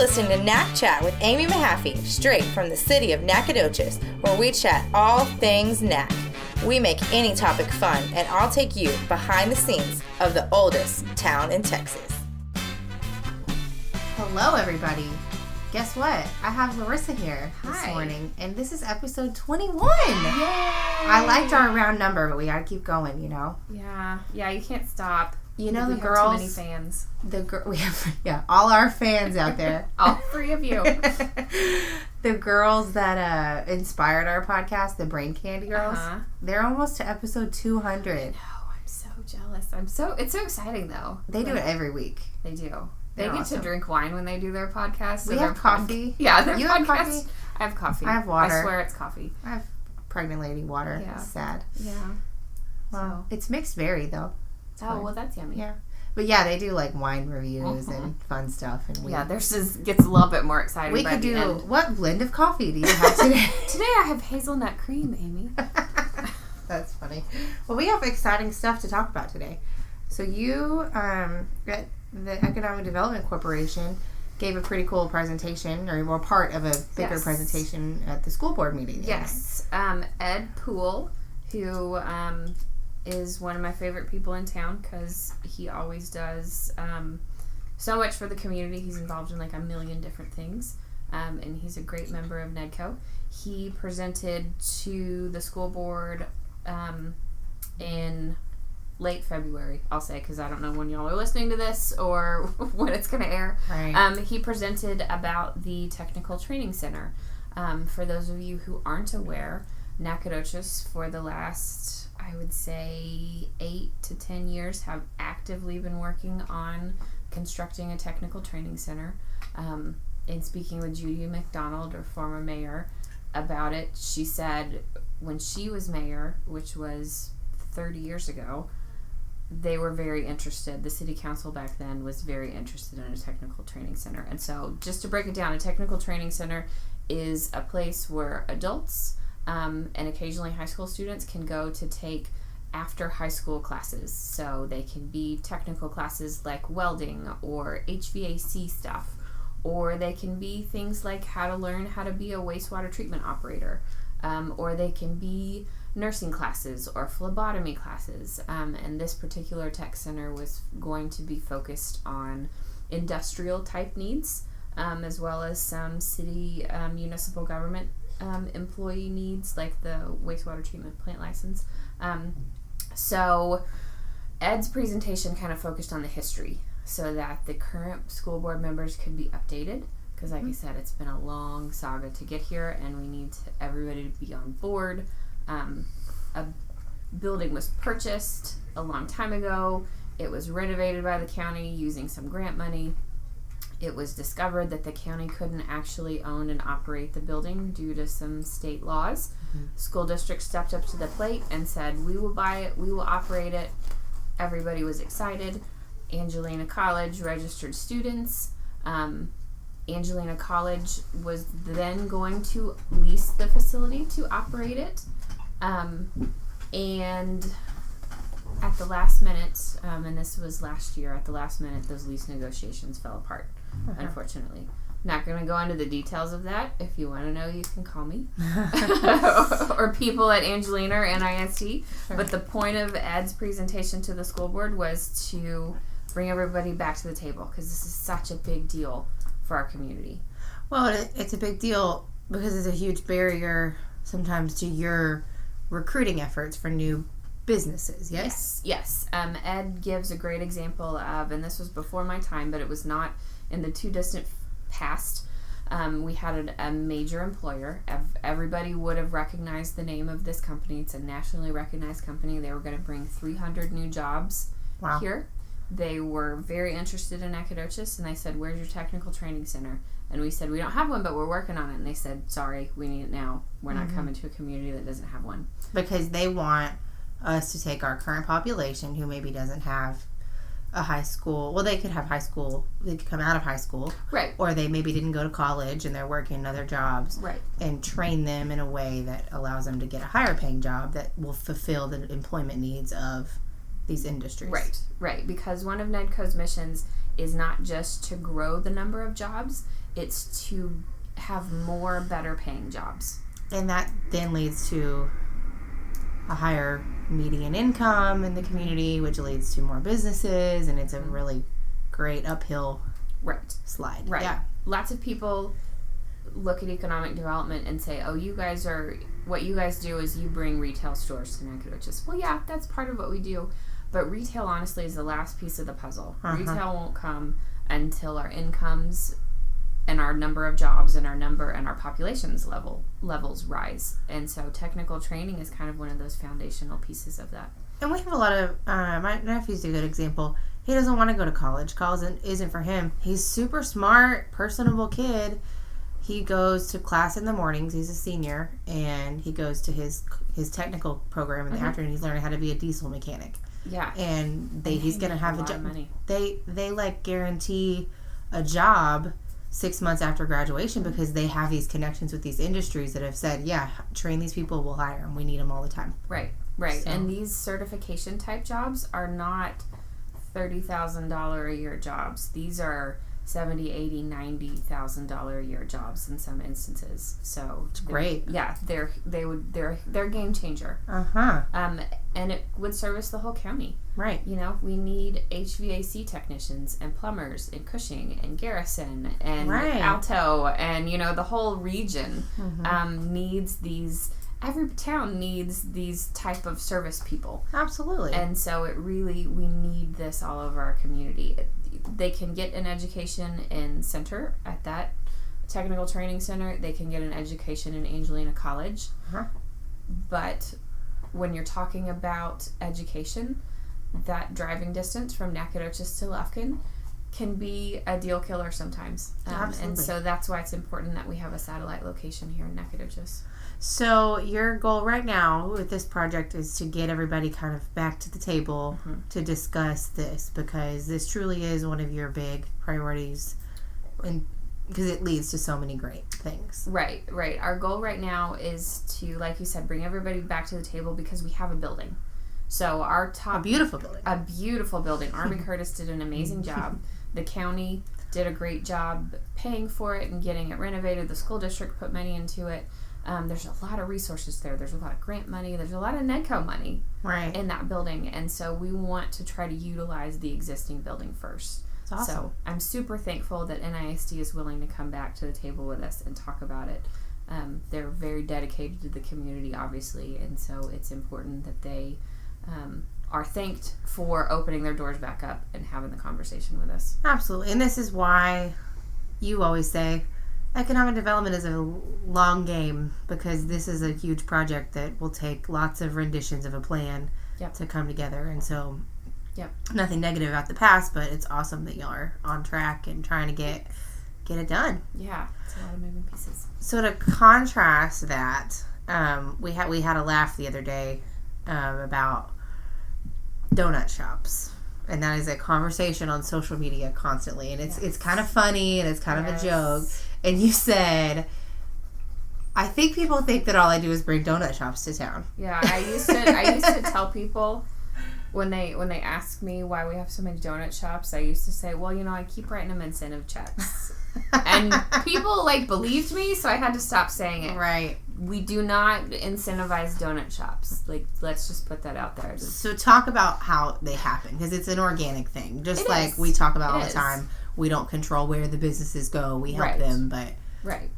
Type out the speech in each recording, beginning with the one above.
listening to NacChat with Amy Mahaffey, straight from the city of Nacogdoches, where we chat all things Nac. We make any topic fun, and I'll take you behind the scenes of the oldest town in Texas. Hello, everybody. Guess what? I have Larissa here this Hi. morning, and this is episode 21. Yay! I liked our round number, but we gotta keep going, you know? Yeah, you can't stop. You know, we the have girls... too many fans. We have, all our fans out there. All three of you. The girls that inspired our podcast, the Brain Candy Girls, they're almost to episode 200. No, I'm so jealous. It's so exciting, though. They do it every week. They do. They They're get awesome. to drink wine when they do their podcast. We have coffee. Their You podcast. have coffee? I have coffee. I have water. I swear it's coffee. I have pregnant lady water. Yeah. It's sad. Yeah. Well, it's mixed berry, though. Oh, well, that's yummy. Yeah. But yeah, they do like wine reviews and fun stuff. And theirs just gets a little bit more exciting. We by could the do, end. what blend of coffee do you have today? Today I have hazelnut cream, Amy. That's funny. Well, we have exciting stuff to talk about today. So you, at the Economic Development Corporation, gave a pretty cool presentation, or more part of a bigger presentation at the school board meeting. Yes. Ed Poole, who is one of my favorite people in town because he always does so much for the community. He's involved in like a million different things, and he's a great member of NEDCO. He presented to the school board in late February, I'll say, because I don't know when y'all are listening to this or when it's going to air. Right. He presented about the Technical Training Center. For those of you who aren't aware, Nacogdoches for the last, I would say, 8 to 10 years have actively been working on constructing a technical training center. In speaking with Judy McDonald, our former mayor, about it, she said when she was mayor, which was 30 years ago, they were very interested. The city council back then was very interested in a technical training center. And so just to break it down, a technical training center is a place where adults and occasionally high school students can go to take after high school classes. So they can be technical classes like welding or HVAC stuff, or they can be things like how to learn how to be a wastewater treatment operator, or they can be nursing classes or phlebotomy classes. And this particular tech center was going to be focused on industrial type needs, as well as some city municipal government employee needs, like the wastewater treatment plant license. So Ed's presentation kind of focused on the history so that the current school board members could be updated, because like I said, it's been a long saga to get here and we need everybody to be on board. A building was purchased a long time ago. It was renovated by the county using some grant money. It was discovered that the county couldn't actually own and operate the building due to some state laws. School district stepped up to the plate and said, we will buy it, we will operate it. Everybody was excited. Angelina College registered students. Angelina College was then going to lease the facility to operate it. And at the last minute, and this was last year, at the last minute, those lease negotiations fell apart, unfortunately. Not going to go into the details of that. If you want to know, you can call me. Or people at Angelina or NIST. Sure. But the point of Ed's presentation to the school board was to bring everybody back to the table, because this is such a big deal for our community. Well, it's a big deal because it's a huge barrier sometimes to your recruiting efforts for new businesses. Yes. Ed gives a great example of, and this was before my time, but it was not in the too distant past. We had a major employer. Everybody would have recognized the name of this company. It's a nationally recognized company. They were going to bring 300 new jobs here. They were very interested in Nacogdoches, and they said, where's your technical training center? And we said, we don't have one, but we're working on it. And they said, sorry, we need it now. We're not coming to a community that doesn't have one. Because they want us to take our current population who maybe doesn't have a high school. Well, they could have high school. They could come out of high school. Right. Or they maybe didn't go to college and they're working other jobs. Right. And train them in a way that allows them to get a higher paying job that will fulfill the employment needs of these industries. Right. Because one of NEDCO's missions is not just to grow the number of jobs, it's to have more better paying jobs. And that then leads to a higher median income in the community, which leads to more businesses, and it's a really great uphill slide. Right. Yeah. Lots of people look at economic development and say, oh, what you guys do is you bring retail stores to Nacogdoches. Well, yeah, that's part of what we do. But retail, honestly, is the last piece of the puzzle. Retail won't come until our incomes and our number of jobs and our population's levels rise. And so technical training is kind of one of those foundational pieces of that. And we have a lot of, my nephew's a good example. He doesn't want to go to college. College isn't for him. He's super smart, personable kid. He goes to class in the mornings. He's a senior, and he goes to his technical program in the afternoon. He's learning how to be a diesel mechanic. Yeah. And he's going to have a job. Money. They like guarantee a job 6 months after graduation because they have these connections with these industries that have said, yeah, train these people, we'll hire them. We need them all the time. Right. So. And these certification type jobs are not $30,000 a year jobs. These are $70,000, $80,000, $90,000 a year jobs in some instances. So it's great. Yeah, they're a game changer. And it would service the whole county. Right. You know, we need HVAC technicians and plumbers in Cushing and Garrison and Alto, and the whole region needs these. Every town needs these type of service people. Absolutely. And so we need this all over our community. They can get an education in Center at that technical training center. They can get an education in Angelina College. But when you're talking about education, that driving distance from Nacogdoches to Lufkin can be a deal killer sometimes. Absolutely. And so that's why it's important that we have a satellite location here in Nacogdoches. So your goal right now with this project is to get everybody kind of back to the table to discuss this, because this truly is one of your big priorities, and because it leads to so many great things. Right. Our goal right now is to, like you said, bring everybody back to the table because we have a building. So a beautiful building. Army Curtis did an amazing job. The county did a great job paying for it and getting it renovated. The school district put money into it. There's a lot of resources there. There's a lot of grant money. There's a lot of NEDCO money in that building. And so we want to try to utilize the existing building first. That's awesome. So I'm super thankful that NISD is willing to come back to the table with us and talk about it. They're very dedicated to the community, obviously. And so it's important that they are thanked for opening their doors back up and having the conversation with us. Absolutely. And this is why you always say economic development is a long game, because this is a huge project that will take lots of renditions of a plan to come together. And so nothing negative about the past, but it's awesome that y'all are on track and trying to get it done. Yeah, it's a lot of moving pieces. So to contrast that, we had a laugh the other day about donut shops. And that is a conversation on social media constantly. And it's kind of funny and it's kind of a joke. And you said, I think people think that all I do is bring donut shops to town. Yeah, I used to tell people when they ask me why we have so many donut shops, I used to say, well, I keep writing them incentive checks. And people believed me, so I had to stop saying it. Right. We do not incentivize donut shops. Let's just put that out there. So talk about how they happen, because it's an organic thing. Just like we talk about all the time. We don't control where the businesses go. We help them, but... Right.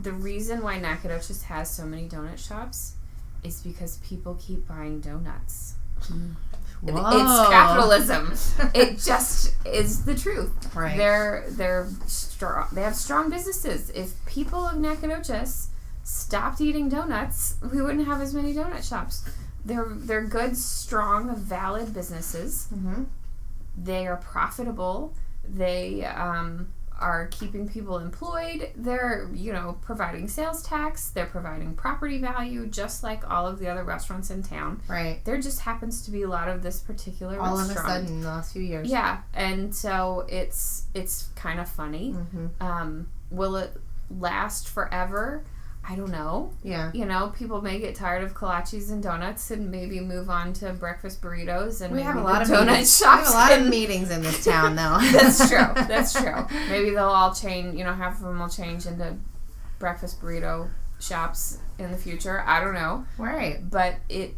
The reason why Nacogdoches has so many donut shops is because people keep buying donuts. Whoa. It's capitalism. It just is the truth. Right. They're strong. They have strong businesses. If people of Nacogdoches stopped eating donuts, we wouldn't have as many donut shops. They're good, strong, valid businesses. They are profitable. They are keeping people employed. They're, providing sales tax. They're providing property value, just like all of the other restaurants in town. Right. There just happens to be a lot of this particular all restaurant. All of a sudden in the last few years. Yeah, and so it's kind of funny. Will it last forever? I don't know. Yeah. You know, people may get tired of kolaches and donuts and maybe move on to breakfast burritos and We maybe have a lot of donut meetings. shops. We have a lot of meetings in this town, though. That's true. That's true. Maybe they'll all change, you know, half of them will change into breakfast burrito shops in the future. I don't know. Right. But it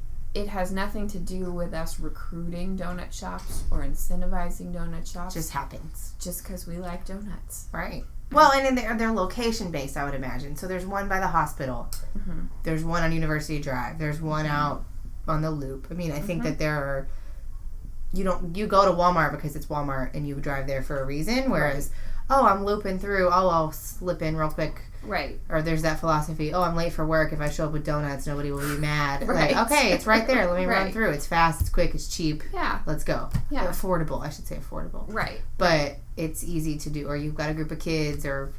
has nothing to do with us recruiting donut shops or incentivizing donut shops. Just happens. Just because we like donuts. Right. Well, and they're location based, I would imagine. So there's one by the hospital. Mm-hmm. There's one on University Drive. There's one out on the Loop. I mean, I think that there are. You go to Walmart because it's Walmart and you drive there for a reason. Whereas, I'm looping through. Oh, I'll slip in real quick. Right. Or there's that philosophy. Oh, I'm late for work. If I show up with donuts, nobody will be mad. Right. Like, okay, it's right there. Let me run Right. through. It's fast. It's quick. It's cheap. Yeah. Let's go. Yeah. Affordable. I should say affordable. Right. But it's easy to do. Or you've got a group of kids or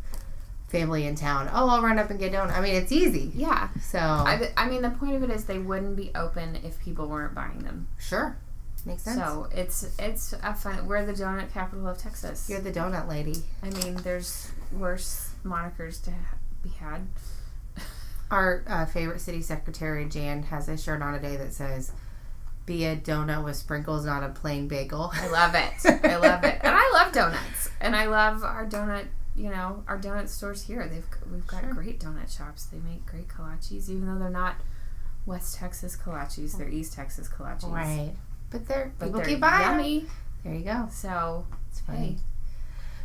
family in town. Oh, I'll run up and get donuts. I mean, it's easy. Yeah. So. I mean, the point of it is they wouldn't be open if people weren't buying them. Sure. Makes sense. So it's a fun. We're the donut capital of Texas. You're the donut lady. I mean, there's worse monikers to be had. Our favorite city secretary, Jan, has a shirt on today that says, "Be a donut with sprinkles, not a plain bagel." I love it. I love it. And I love donuts. And I love our donut, our donut stores here. We've got great donut shops. They make great kolaches, even though they're not West Texas kolaches. They're East Texas kolaches. Right. But people they're keep buying. yummy. There you go. So, It's funny. hey.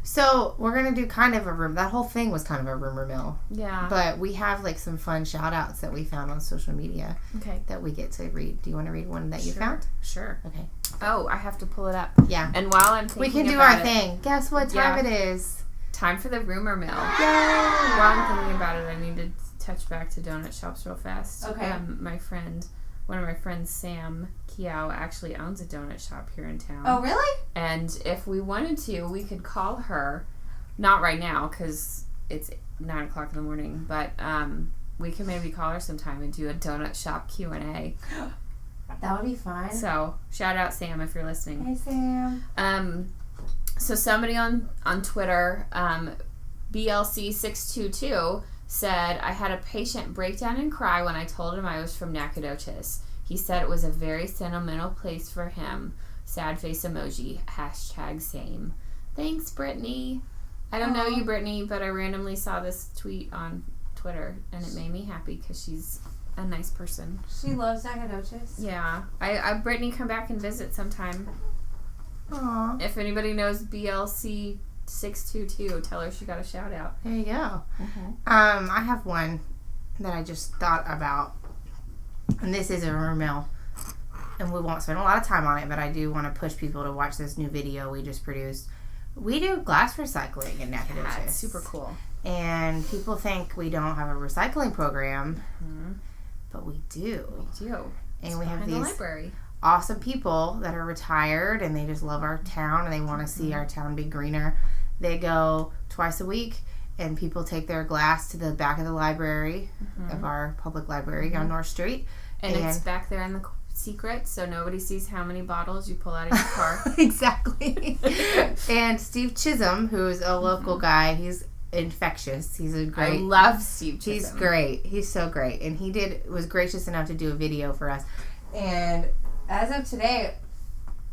So we're going to do kind of a rumor. That whole thing was kind of a rumor mill. Yeah. But we have like some fun shout outs that we found on social media Okay. that we get to read. Do you want to read one that you found? Sure. Okay. Oh, I have to pull it up. Yeah. And while I'm thinking We can do about our it, thing. Guess what time it is? time for the rumor mill. Yay! While I'm thinking about it, I need to touch back to donut shops real fast. Okay. One of my friends, Sam Kiao, actually owns a donut shop here in town. Oh, really? And if we wanted to, we could call her. Not right now, because it's 9 o'clock in the morning, but we can maybe call her sometime and do a donut shop Q&A. That would be fun. So, shout out Sam if you're listening. Hey, Sam. So somebody on Twitter, BLC622, said, I had a patient break down and cry when I told him I was from Nacogdoches. He said it was a very sentimental place for him. Sad face emoji. # same. Thanks, Brittany. I don't know you, Brittany, but I randomly saw this tweet on Twitter, and it made me happy because she's a nice person. She loves Nacogdoches. Yeah. I Brittany, come back and visit sometime. Aww. If anybody knows BLC622, tell her she got a shout out. There you go. Mm-hmm. I have one that I just thought about, and this is a rumor mill, and we won't spend a lot of time on it, but I do want to push people to watch this new video we just produced. We do glass recycling in Nacogdoches. Yeah, it's super cool. And people think we don't have a recycling program, but we do. We do. And it's we have behind the these library. awesome people that are retired and they just love our town and they want to see our town be greener. They go twice a week and people take their glass to the back of the library of our public library on North Street. And it's back there in the secret, so nobody sees how many bottles you pull out of your car. Exactly. And Steve Chisholm, who's a local guy, he's infectious. He's a great. I love Steve Chisholm. He's great. He's so great, and he was gracious enough to do a video for us. And as of today,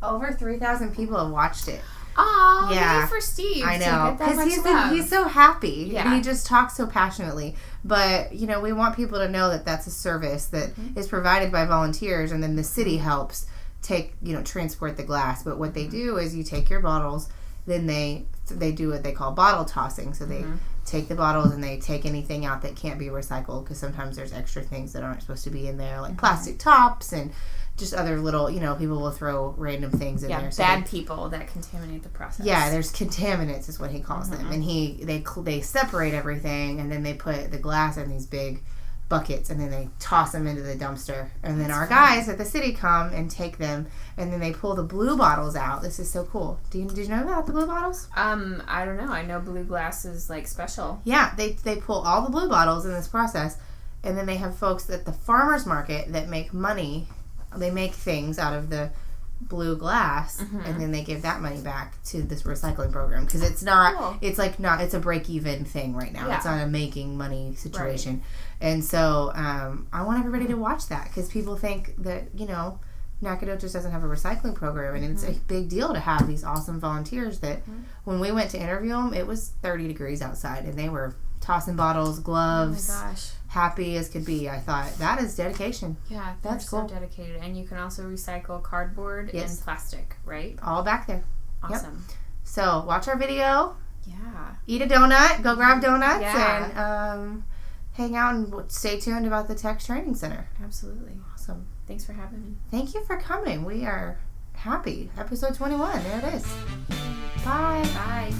over 3,000 people have watched it. Oh, Yeah. yay for Steve. I to know, get that much because love. he's so happy, Yeah. and he just talks so passionately. But we want people to know that that's a service that is provided by volunteers, and then the city helps transport the glass. But what they do is you take your bottles, then they do what they call bottle tossing. So they take the bottles and they take anything out that can't be recycled, because sometimes there's extra things that aren't supposed to be in there, like plastic tops and just other little, people will throw random things in there. So bad people that contaminate the process. yeah, there's contaminants is what he calls them, and they separate everything, and then they put the glass in these big buckets, and then they toss them into the dumpster, and then our guys at the city come and take them, and then they pull the blue bottles out. This is so cool. Did you know about the blue bottles? I don't know. I know blue glass is like special. Yeah, they pull all the blue bottles in this process, and then they have folks at the farmers market that make money. They make things out of the blue glass, Mm-hmm. and then they give that money back to this recycling program because it's not. Cool. It's like not. It's a break even thing right now. Yeah. It's not a making money situation, and so I want everybody to watch that because people think that Nacogdoches doesn't have a recycling program, and it's a big deal to have these awesome volunteers that when we went to interview them, it was 30 degrees outside, and they were tossing bottles, gloves, Oh my gosh. happy as could be. I thought, that is dedication. Yeah, That's they're cool. so dedicated. And you can also recycle cardboard Yes. and plastic, right? All back there. Awesome. So watch our video, Yeah. eat a donut, go grab donuts, Yeah. and hang out and stay tuned about the Tech Training Center. Absolutely. Awesome. Thanks for having me. Thank you for coming. We are happy. Episode 21. There it is. Bye. Bye.